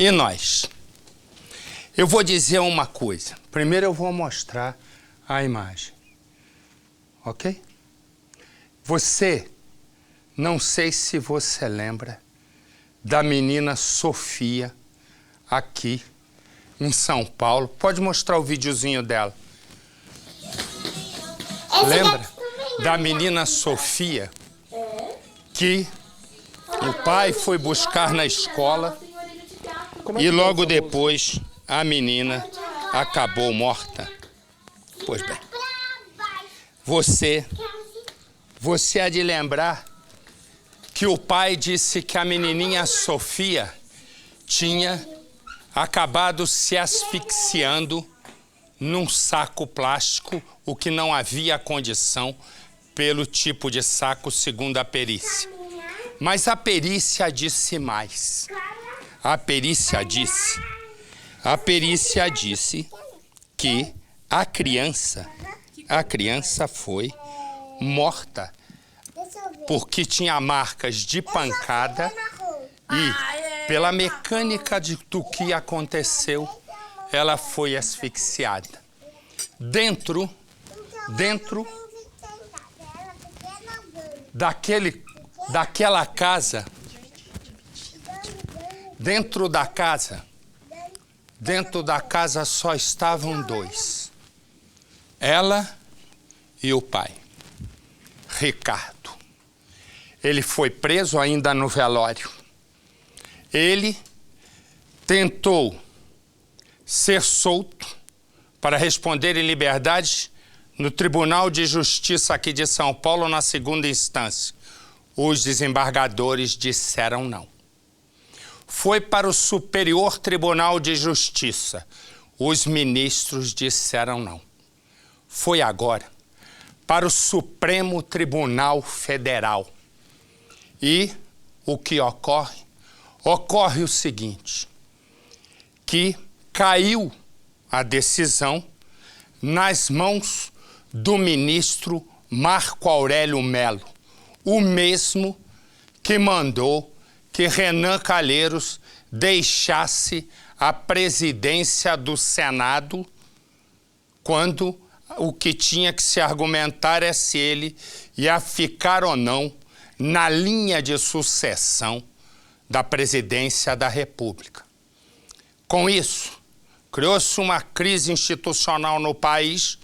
E nós? Eu vou dizer uma coisa. Primeiro eu vou mostrar a imagem. Ok? Você, não sei se você lembra da menina Sofia, aqui em São Paulo. Pode mostrar o videozinho dela. Lembra da menina Sofia, que o pai foi buscar na escola e logo depois a menina acabou morta? Pois bem, você há de lembrar que o pai disse que a menininha Sofia tinha acabado se asfixiando num saco plástico, o que não havia condição pelo tipo de saco, segundo a perícia. Mas a perícia disse mais. A perícia disse que a criança foi morta porque tinha marcas de pancada e, pela mecânica do que aconteceu, ela foi asfixiada. Dentro daquela casa, dentro da casa só estavam dois. Ela e o pai, Ricardo. Ele foi preso ainda no velório. Ele tentou ser solto para responder em liberdade no Tribunal de Justiça aqui de São Paulo, na segunda instância. Os desembargadores disseram não. Foi para o Superior Tribunal de Justiça. Os ministros disseram não. Foi agora para o Supremo Tribunal Federal. E o que ocorre? Ocorre o seguinte, que caiu a decisão nas mãos do ministro Marco Aurélio Mello, o mesmo que mandou que Renan Calheiros deixasse a presidência do Senado, quando o que tinha que se argumentar é se ele ia ficar ou não na linha de sucessão da presidência da República. Com isso, criou-se uma crise institucional no país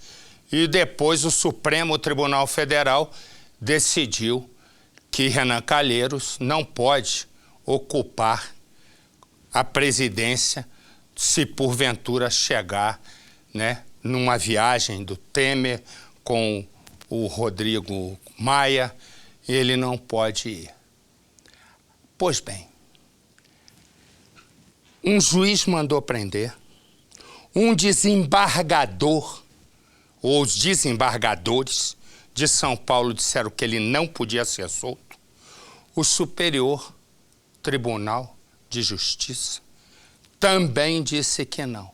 e depois o Supremo Tribunal Federal decidiu que Renan Calheiros não pode ocupar a presidência se porventura chegar, numa viagem do Temer com o Rodrigo Maia, ele não pode ir. Pois bem, um juiz mandou prender, um desembargador, ou os desembargadores de São Paulo disseram que ele não podia ser solto, o Superior Tribunal de Justiça também disse que não.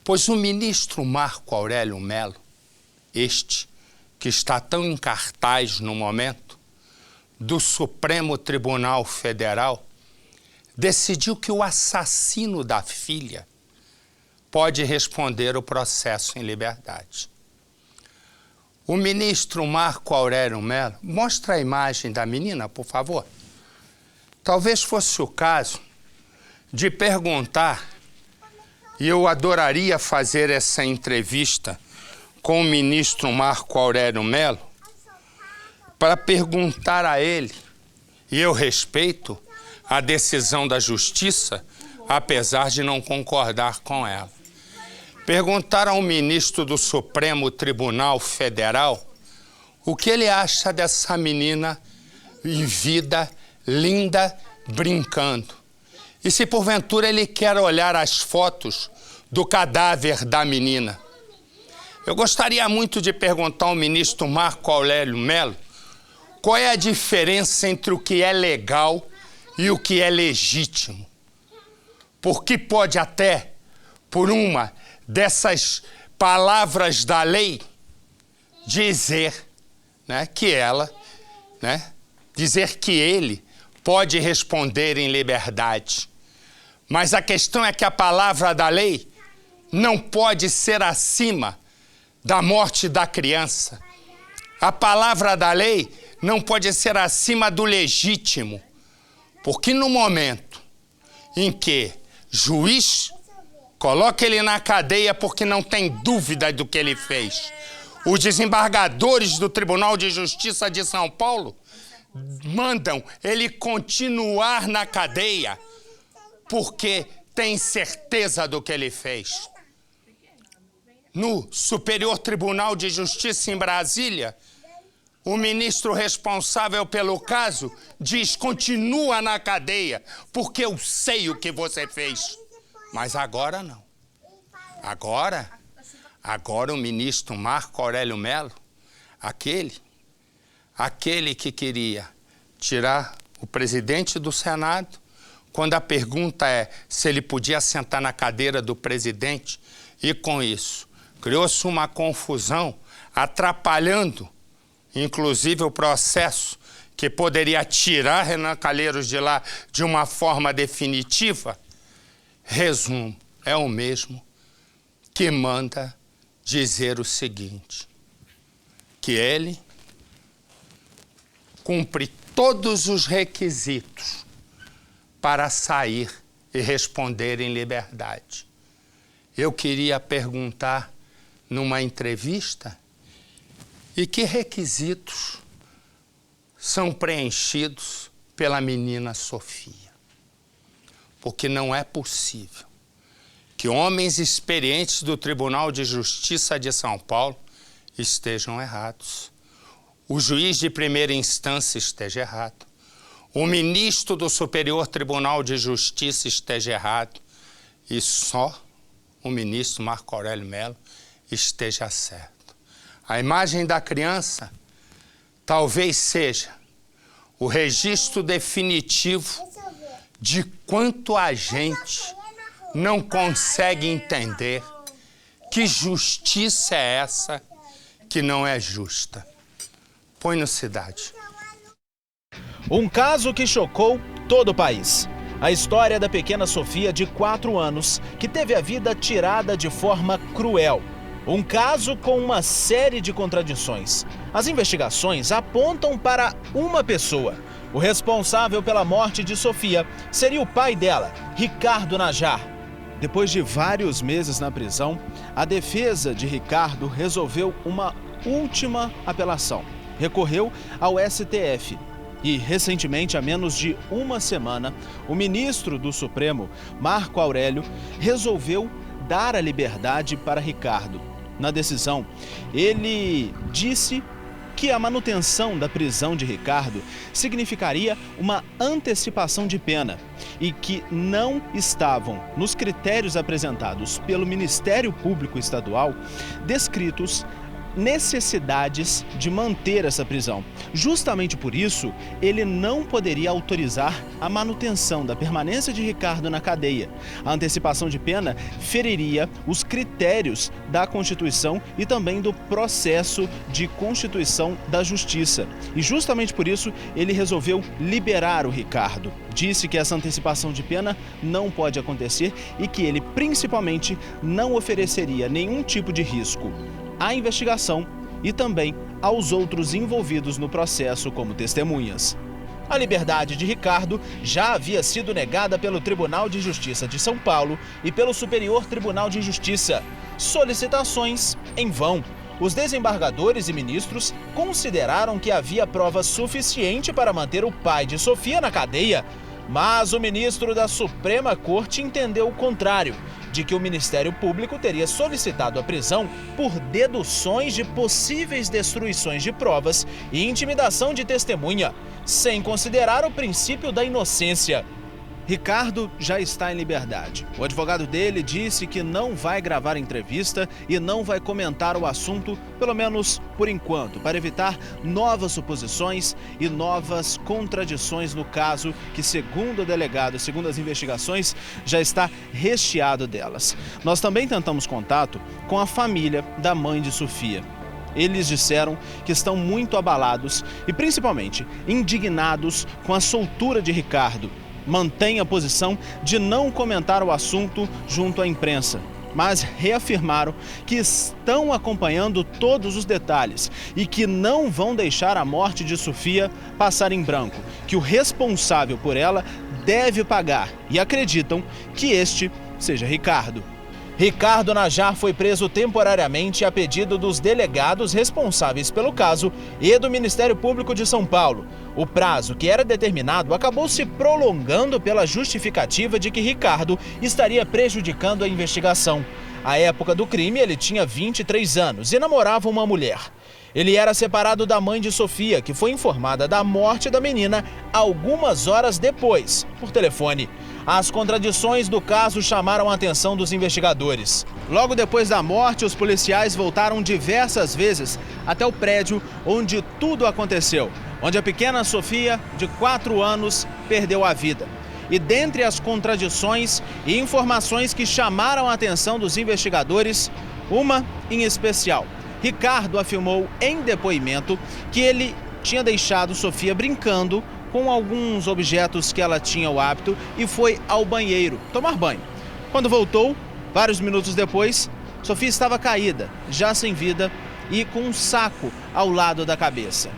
Pois o ministro Marco Aurélio Mello, este que está tão em cartaz no momento, do Supremo Tribunal Federal, decidiu que o assassino da filha pode responder o processo em liberdade. O ministro Marco Aurélio Mello, mostra a imagem da menina, por favor. Talvez fosse o caso de perguntar, e eu adoraria fazer essa entrevista com o ministro Marco Aurélio Mello, para perguntar a ele, e eu respeito a decisão da Justiça, apesar de não concordar com ela. Perguntar ao ministro do Supremo Tribunal Federal o que ele acha dessa menina em vida, linda, brincando. E se porventura ele quer olhar as fotos do cadáver da menina. Eu gostaria muito de perguntar ao ministro Marco Aurélio Mello qual é a diferença entre o que é legal e o que é legítimo. Porque pode até, por uma dessas palavras da lei, dizer dizer que ele pode responder em liberdade. Mas a questão é que a palavra da lei não pode ser acima da morte da criança. A palavra da lei não pode ser acima do legítimo. Porque no momento em que juiz coloca ele na cadeia porque não tem dúvida do que ele fez, os desembargadores do Tribunal de Justiça de São Paulo mandam ele continuar na cadeia porque tem certeza do que ele fez. No Superior Tribunal de Justiça em Brasília, o ministro responsável pelo caso diz: continua na cadeia, porque eu sei o que você fez. Mas agora não. Agora o ministro Marco Aurélio Mello, aquele que queria tirar o presidente do Senado, quando a pergunta é se ele podia sentar na cadeira do presidente, e com isso criou-se uma confusão, atrapalhando inclusive o processo que poderia tirar Renan Calheiros de lá de uma forma definitiva. Resumo, é o mesmo que manda dizer o seguinte, que ele cumpre todos os requisitos para sair e responder em liberdade. Eu queria perguntar numa entrevista: e que requisitos são preenchidos pela menina Sofia? Porque não é possível que homens experientes do Tribunal de Justiça de São Paulo estejam errados. O juiz de primeira instância esteja errado. O ministro do Superior Tribunal de Justiça esteja errado. E só o ministro Marco Aurélio Mello esteja certo. A imagem da criança talvez seja o registro definitivo de quanto a gente não consegue entender que justiça é essa que não é justa. Põe no Cidade. Um caso que chocou todo o país. A história da pequena Sofia, de 4 anos, que teve a vida tirada de forma cruel. Um caso com uma série de contradições. As investigações apontam para uma pessoa. O responsável pela morte de Sofia seria o pai dela, Ricardo Najar. Depois de vários meses na prisão, a defesa de Ricardo resolveu uma última apelação. Recorreu ao STF. E, recentemente, há menos de uma semana, o ministro do Supremo, Marco Aurélio, resolveu dar a liberdade para Ricardo. Na decisão, ele disse que a manutenção da prisão de Ricardo significaria uma antecipação de pena e que não estavam nos critérios apresentados pelo Ministério Público Estadual descritos necessidades de manter essa prisão. Justamente por isso, ele não poderia autorizar a manutenção da permanência de Ricardo na cadeia. A antecipação de pena feriria os critérios da Constituição e também do processo de constituição da Justiça. E justamente por isso, ele resolveu liberar o Ricardo. Disse que essa antecipação de pena não pode acontecer e que ele, principalmente, não ofereceria nenhum tipo de risco à investigação e também aos outros envolvidos no processo como testemunhas. A liberdade de Ricardo já havia sido negada pelo Tribunal de Justiça de São Paulo e pelo Superior Tribunal de Justiça. Solicitações em vão. Os desembargadores e ministros consideraram que havia prova suficiente para manter o pai de Sofia na cadeia, mas o ministro da Suprema Corte entendeu o contrário, de que o Ministério Público teria solicitado a prisão por deduções de possíveis destruições de provas e intimidação de testemunha, sem considerar o princípio da inocência. Ricardo já está em liberdade. O advogado dele disse que não vai gravar entrevista e não vai comentar o assunto, pelo menos por enquanto, para evitar novas suposições e novas contradições no caso que, segundo o delegado, segundo as investigações, já está recheado delas. Nós também tentamos contato com a família da mãe de Sofia. Eles disseram que estão muito abalados e, principalmente, indignados com a soltura de Ricardo. mantém a posição de não comentar o assunto junto à imprensa, mas reafirmaram que estão acompanhando todos os detalhes e que não vão deixar a morte de Sofia passar em branco, que o responsável por ela deve pagar e acreditam que este seja Ricardo. Ricardo Najjar foi preso temporariamente a pedido dos delegados responsáveis pelo caso e do Ministério Público de São Paulo. O prazo que era determinado acabou se prolongando pela justificativa de que Ricardo estaria prejudicando a investigação. À época do crime, ele tinha 23 anos e namorava uma mulher. Ele era separado da mãe de Sofia, que foi informada da morte da menina algumas horas depois, por telefone. As contradições do caso chamaram a atenção dos investigadores. Logo depois da morte, os policiais voltaram diversas vezes até o prédio onde tudo aconteceu, onde a pequena Sofia, de 4 anos, perdeu a vida. E dentre as contradições e informações que chamaram a atenção dos investigadores, uma em especial. Ricardo afirmou em depoimento que ele tinha deixado Sofia brincando com alguns objetos que ela tinha o hábito e foi ao banheiro tomar banho. Quando voltou, vários minutos depois, Sofia estava caída, já sem vida e com um saco ao lado da cabeça.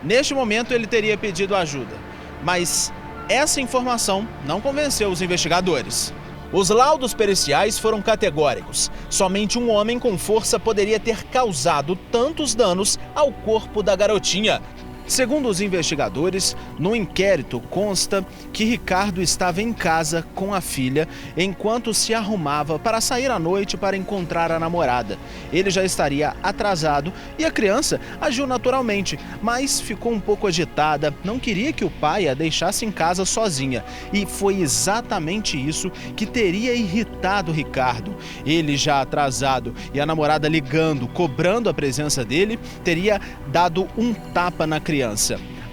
Neste momento, ele teria pedido ajuda, mas essa informação não convenceu os investigadores. Os laudos periciais foram categóricos. Somente um homem com força poderia ter causado tantos danos ao corpo da garotinha. Segundo os investigadores, no inquérito consta que Ricardo estava em casa com a filha enquanto se arrumava para sair à noite para encontrar a namorada. Ele já estaria atrasado e a criança agiu naturalmente, mas ficou um pouco agitada, não queria que o pai a deixasse em casa sozinha. E foi exatamente isso que teria irritado Ricardo. Ele já atrasado e a namorada ligando, cobrando a presença dele, teria dado um tapa na criança.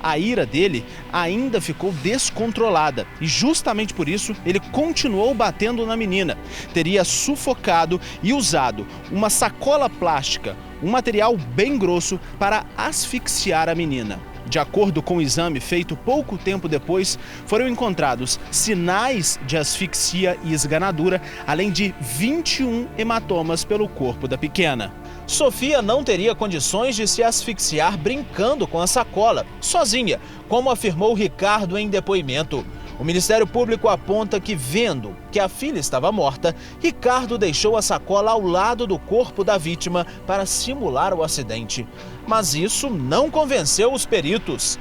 A ira dele ainda ficou descontrolada e justamente por isso ele continuou batendo na menina. Teria sufocado e usado uma sacola plástica, um material bem grosso, para asfixiar a menina. De acordo com o exame feito pouco tempo depois, foram encontrados sinais de asfixia e esganadura, além de 21 hematomas pelo corpo da pequena. Sofia não teria condições de se asfixiar brincando com a sacola, sozinha, como afirmou Ricardo em depoimento. O Ministério Público aponta que, vendo que a filha estava morta, Ricardo deixou a sacola ao lado do corpo da vítima para simular o acidente. Mas isso não convenceu os peritos.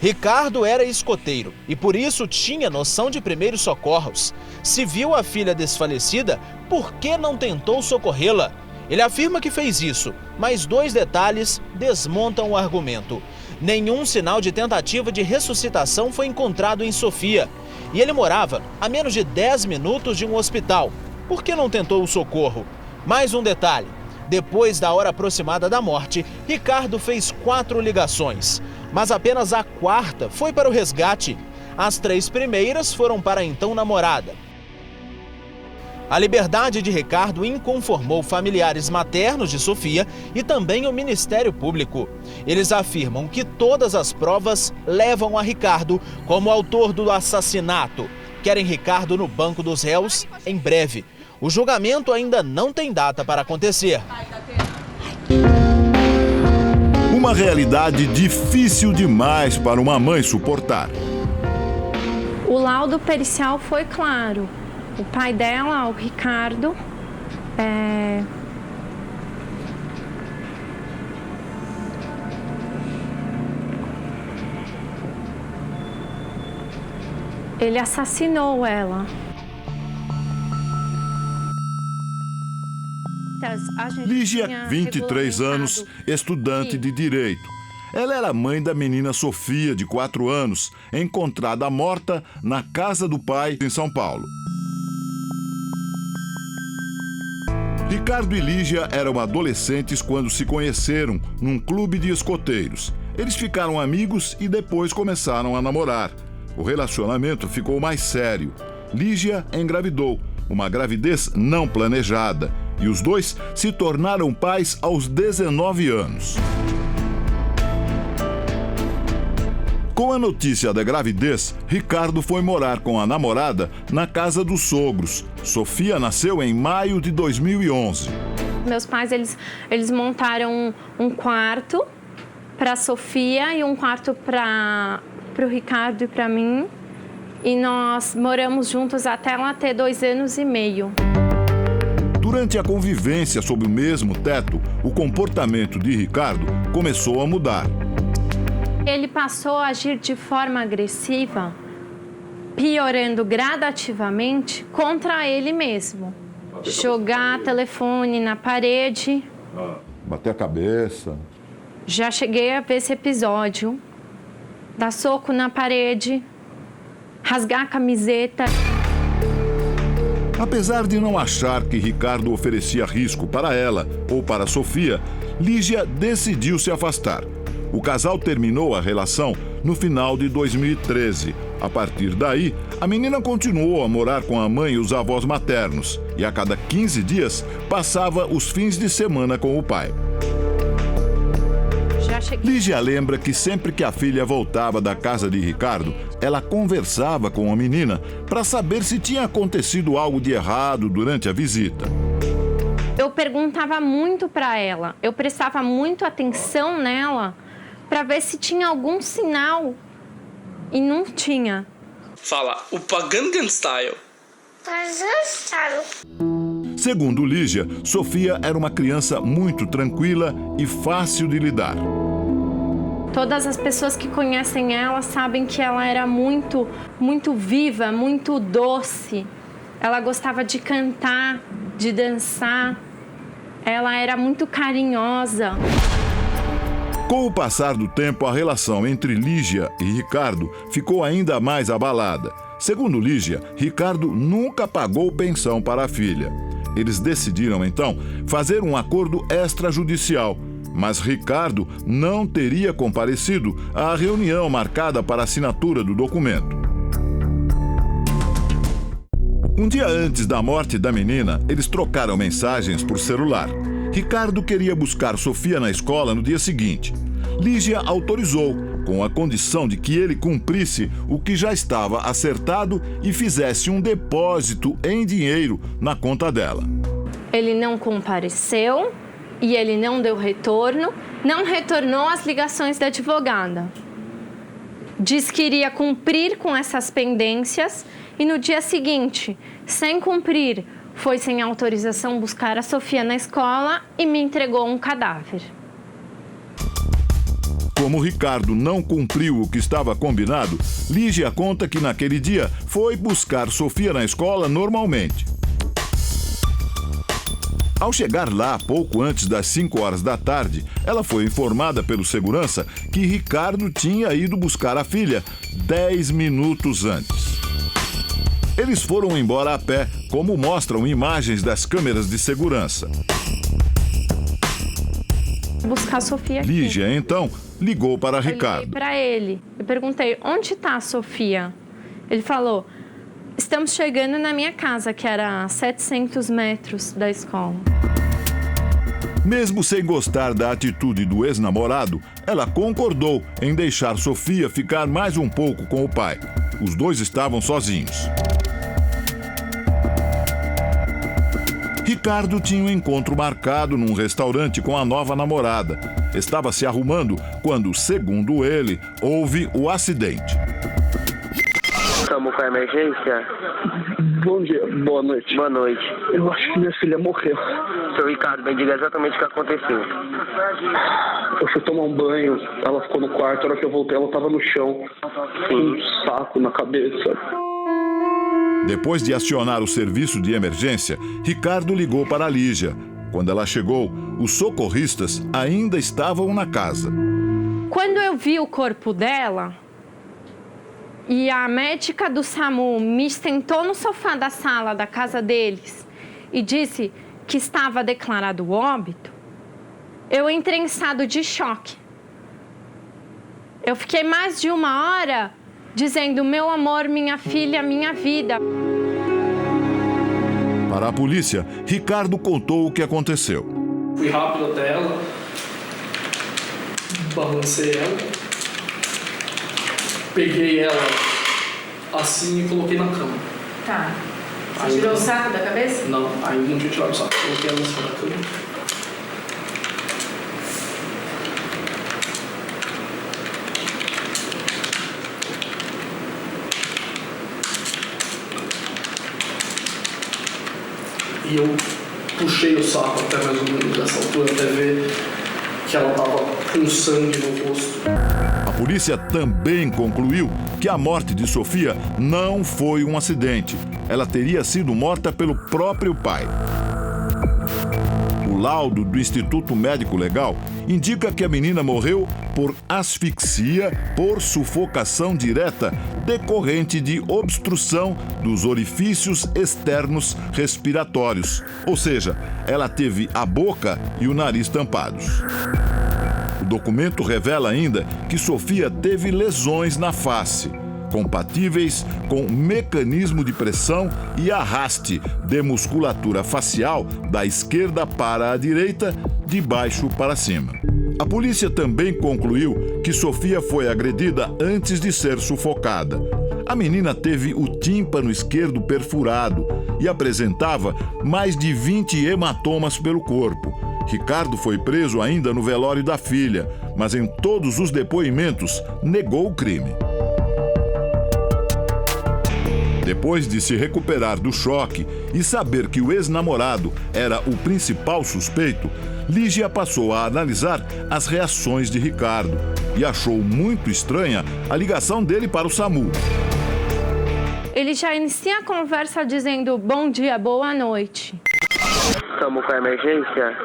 Ricardo era escoteiro e por isso tinha noção de primeiros socorros. Se viu a filha desfalecida, por que não tentou socorrê-la? Ele afirma que fez isso, mas 2 detalhes desmontam o argumento. Nenhum sinal de tentativa de ressuscitação foi encontrado em Sofia. E ele morava a menos de 10 minutos de um hospital. Por que não tentou o socorro? Mais um detalhe. Depois da hora aproximada da morte, Ricardo fez 4 ligações. Mas apenas a 4ª foi para o resgate. As 3 primeiras foram para a então namorada. A liberdade de Ricardo inconformou familiares maternos de Sofia e também o Ministério Público. Eles afirmam que todas as provas levam a Ricardo como autor do assassinato. Querem Ricardo no banco dos réus em breve. O julgamento ainda não tem data para acontecer. Uma realidade difícil demais para uma mãe suportar. O laudo pericial foi claro. O pai dela, o Ricardo, ele assassinou ela. Lígia, 23 anos, estudante de Direito. Ela era mãe da menina Sofia, de 4 anos, encontrada morta na casa do pai em São Paulo. Ricardo e Lígia eram adolescentes quando se conheceram num clube de escoteiros. Eles ficaram amigos e depois começaram a namorar. O relacionamento ficou mais sério. Lígia engravidou, uma gravidez não planejada, e os dois se tornaram pais aos 19 anos. Com a notícia da gravidez, Ricardo foi morar com a namorada na casa dos sogros. Sofia nasceu em maio de 2011. Meus pais, eles montaram um quarto para a Sofia e um quarto para o Ricardo e para mim. E nós moramos juntos até ela ter 2 anos e meio. Durante a convivência sob o mesmo teto, o comportamento de Ricardo começou a mudar. Ele passou a agir de forma agressiva, piorando gradativamente contra ele mesmo. Jogar telefone na parede. Bater a cabeça. Já cheguei a ver esse episódio. Dar soco na parede, rasgar a camiseta. Apesar de não achar que Ricardo oferecia risco para ela ou para Sofia, Lígia decidiu se afastar. O casal terminou a relação no final de 2013. A partir daí, a menina continuou a morar com a mãe e os avós maternos e a cada 15 dias passava os fins de semana com o pai. Lígia lembra que sempre que a filha voltava da casa de Ricardo, ela conversava com a menina para saber se tinha acontecido algo de errado durante a visita. Eu perguntava muito para ela, eu prestava muito atenção nela para ver se tinha algum sinal e não tinha. Fala, o Gangnam Style. Segundo Lígia, Sofia era uma criança muito tranquila e fácil de lidar. Todas as pessoas que conhecem ela sabem que ela era muito viva, muito doce. Ela gostava de cantar, de dançar. Ela era muito carinhosa. Com o passar do tempo, a relação entre Lígia e Ricardo ficou ainda mais abalada. Segundo Lígia, Ricardo nunca pagou pensão para a filha. Eles decidiram, então, fazer um acordo extrajudicial, mas Ricardo não teria comparecido à reunião marcada para a assinatura do documento. Um dia antes da morte da menina, eles trocaram mensagens por celular. Ricardo queria buscar Sofia na escola no dia seguinte. Lígia autorizou, com a condição de que ele cumprisse o que já estava acertado e fizesse um depósito em dinheiro na conta dela. Ele não compareceu e ele não deu retorno, não retornou as ligações da advogada. Diz que iria cumprir com essas pendências e no dia seguinte, sem cumprir, foi sem autorização buscar a Sofia na escola e me entregou um cadáver. Como Ricardo não cumpriu o que estava combinado, Lígia conta que naquele dia foi buscar Sofia na escola normalmente. Ao chegar lá, pouco antes das 5 horas da tarde, ela foi informada pelo segurança que Ricardo tinha ido buscar a filha 10 minutos antes. Eles foram embora a pé, como mostram imagens das câmeras de segurança. Buscar a Sofia aqui. Lígia, então, ligou para Ricardo. Eu liguei para ele. Eu perguntei, onde está a Sofia? Ele falou, estamos chegando na minha casa, que era a 700 metros da escola. Mesmo sem gostar da atitude do ex-namorado, ela concordou em deixar Sofia ficar mais um pouco com o pai. Os dois estavam sozinhos. Ricardo tinha um encontro marcado num restaurante com a nova namorada. Estava se arrumando quando, segundo ele, houve o acidente. Estamos com a emergência? Bom dia, boa noite. Boa noite. Eu acho que minha filha morreu. Seu Ricardo, me diga exatamente o que aconteceu. Eu fui tomar um banho, ela ficou no quarto, a hora que eu voltei ela estava no chão, com um saco na cabeça. Depois de acionar o serviço de emergência, Ricardo ligou para a Lígia. Quando ela chegou, os socorristas ainda estavam na casa. Quando eu vi o corpo dela e a médica do SAMU me sentou no sofá da sala da casa deles e disse que estava declarado óbito, eu entrei em estado de choque. Eu fiquei mais de 1 hora dizendo, meu amor, minha filha, minha vida. Para a polícia, Ricardo contou o que aconteceu. Fui rápido até ela, balancei ela, peguei ela assim e coloquei na cama. Tá. Você tirou o saco da cabeça? Não, ainda não tinha tirado o saco. Coloquei ela em cima da cama. E eu puxei o saco até mais ou menos nessa altura, até ver que ela tava com sangue no rosto. A polícia também concluiu que a morte de Sofia não foi um acidente. Ela teria sido morta pelo próprio pai. O laudo do Instituto Médico Legal indica que a menina morreu por asfixia por sufocação direta decorrente de obstrução dos orifícios externos respiratórios. Ou seja, ela teve a boca e o nariz tampados. O documento revela ainda que Sofia teve lesões na face, compatíveis com mecanismo de pressão e arraste de musculatura facial da esquerda para a direita, de baixo para cima. A polícia também concluiu que Sofia foi agredida antes de ser sufocada. A menina teve o tímpano esquerdo perfurado e apresentava mais de 20 hematomas pelo corpo. Ricardo foi preso ainda no velório da filha, mas em todos os depoimentos negou o crime. Depois de se recuperar do choque e saber que o ex-namorado era o principal suspeito, Lígia passou a analisar as reações de Ricardo e achou muito estranha a ligação dele para o SAMU. Ele já inicia a conversa dizendo bom dia, boa noite. SAMU com a emergência?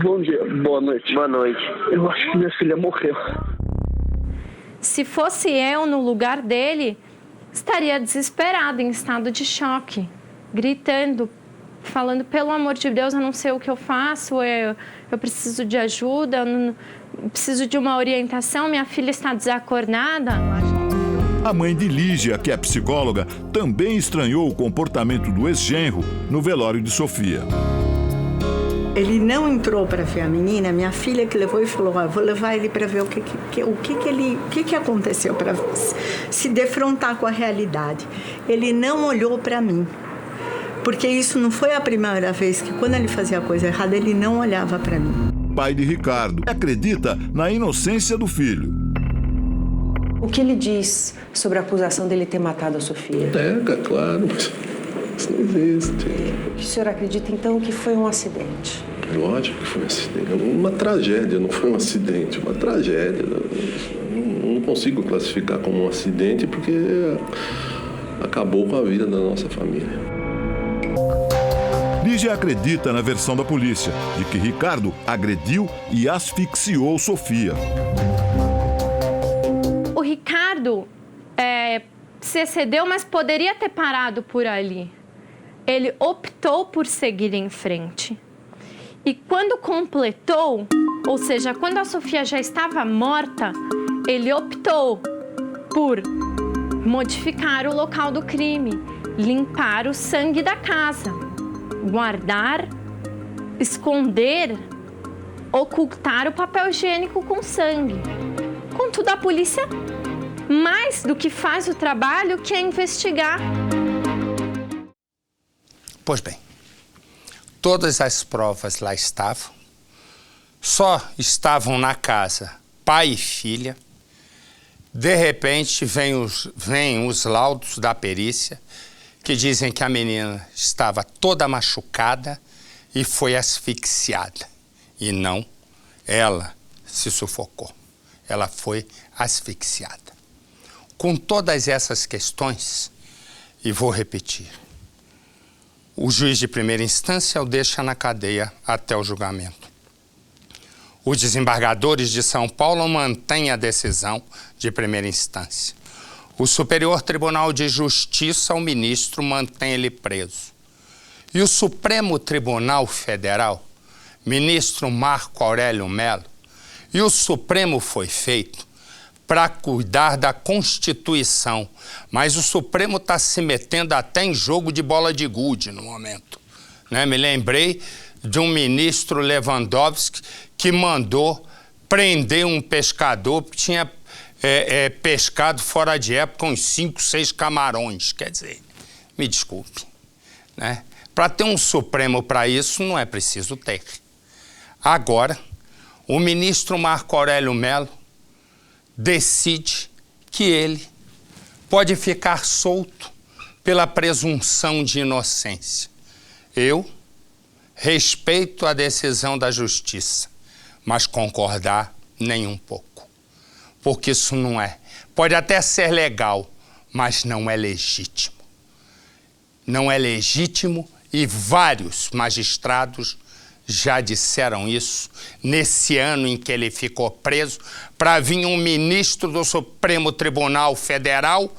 Bom dia, boa noite. Boa noite. Eu acho que minha filha morreu. Se fosse eu no lugar dele, estaria desesperado, em estado de choque, gritando, falando, pelo amor de Deus, eu não sei o que eu faço, eu preciso de ajuda, eu preciso de uma orientação, minha filha está desacordada. A mãe de Lígia, que é psicóloga, também estranhou o comportamento do ex-genro no velório de Sofia. Ele não entrou para ver a menina, minha filha que levou e falou, vou levar ele para ver o que aconteceu, para se defrontar com a realidade. Ele não olhou para mim, porque isso não foi a primeira vez que, quando ele fazia coisa errada, ele não olhava para mim. Pai de Ricardo acredita na inocência do filho. O que ele diz sobre a acusação dele ter matado a Sofia? Claro, mas isso não existe. O senhor acredita, então, que foi um acidente? Lógico que foi um acidente. Uma tragédia, não foi um acidente, uma tragédia. Não consigo classificar como um acidente porque acabou com a vida da nossa família. Lígia acredita na versão da polícia de que Ricardo agrediu e asfixiou Sofia. O Ricardo se excedeu, mas poderia ter parado por ali. Ele optou por seguir em frente. E quando completou, ou seja, quando a Sofia já estava morta, ele optou por modificar o local do crime, limpar o sangue da casa, guardar, esconder, ocultar o papel higiênico com sangue. Contudo, a polícia mais do que faz o trabalho, que é investigar. Pois bem, todas as provas lá estavam, só estavam na casa pai e filha. De repente, vêm os laudos da perícia que dizem que a menina estava toda machucada e foi asfixiada. E não, ela se sufocou. Ela foi asfixiada. Com todas essas questões, e vou repetir, o juiz de primeira instância o deixa na cadeia até o julgamento. Os desembargadores de São Paulo mantêm a decisão de primeira instância. O Superior Tribunal de Justiça, o ministro, mantém ele preso. E o Supremo Tribunal Federal, ministro Marco Aurélio Mello, e o Supremo foi feito para cuidar da Constituição, mas o Supremo está se metendo até em jogo de bola de gude no momento. Né? Me lembrei de um ministro Lewandowski que mandou prender um pescador que tinha pescado fora de época uns 5, 6 camarões. Quer dizer, me desculpe, né? Para ter um Supremo para isso, não é preciso ter. Agora, o ministro Marco Aurélio Mello decide que ele pode ficar solto pela presunção de inocência. Eu respeito a decisão da justiça, mas concordar nem um pouco. Porque isso não é. Pode até ser legal, mas não é legítimo. Não é legítimo e vários magistrados já disseram isso nesse ano em que ele ficou preso, para vir um ministro do Supremo Tribunal Federal,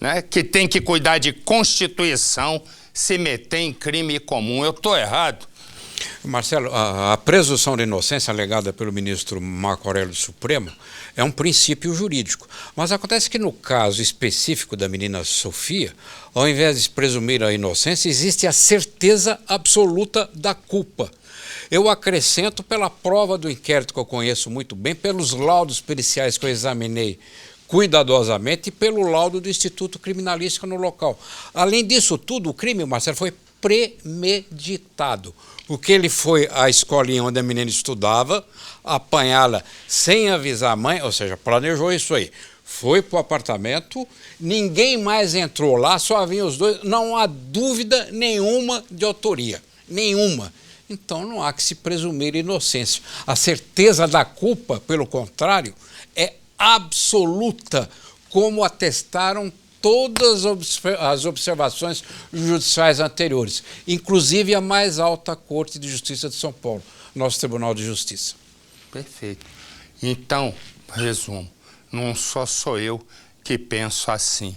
né, que tem que cuidar de Constituição, se meter em crime comum. Eu estou errado? Marcelo, a presunção de inocência alegada pelo ministro Marco Aurélio do Supremo é um princípio jurídico. Mas acontece que no caso específico da menina Sofia, ao invés de presumir a inocência, existe a certeza absoluta da culpa. Eu acrescento pela prova do inquérito que eu conheço muito bem, pelos laudos periciais que eu examinei cuidadosamente e pelo laudo do Instituto Criminalístico no local. Além disso tudo, o crime, Marcelo, foi premeditado, porque ele foi à escolinha onde a menina estudava, apanhá-la sem avisar a mãe, ou seja, planejou isso aí. Foi para o apartamento, ninguém mais entrou lá, só havia os dois, não há dúvida nenhuma de autoria, nenhuma. Então não há que se presumir inocência. A certeza da culpa, pelo contrário, é absoluta, como atestaram todas as observações judiciais anteriores, inclusive a mais alta Corte de Justiça de São Paulo, nosso Tribunal de Justiça. Perfeito. Então, resumo, não só sou eu que penso assim.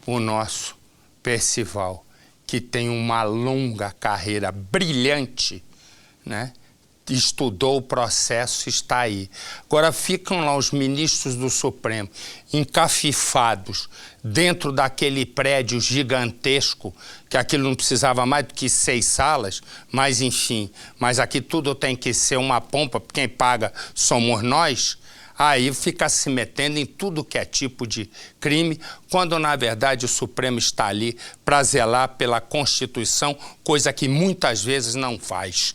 O nosso Percival, que tem uma longa carreira brilhante, né? Estudou o processo, está aí. Agora ficam lá os ministros do Supremo encafifados dentro daquele prédio gigantesco, que aquilo não precisava mais do que 6 salas, mas enfim, mas aqui tudo tem que ser uma pompa, porque quem paga somos nós. Aí fica se metendo em tudo que é tipo de crime, quando na verdade o Supremo está ali para zelar pela Constituição, coisa que muitas vezes não faz.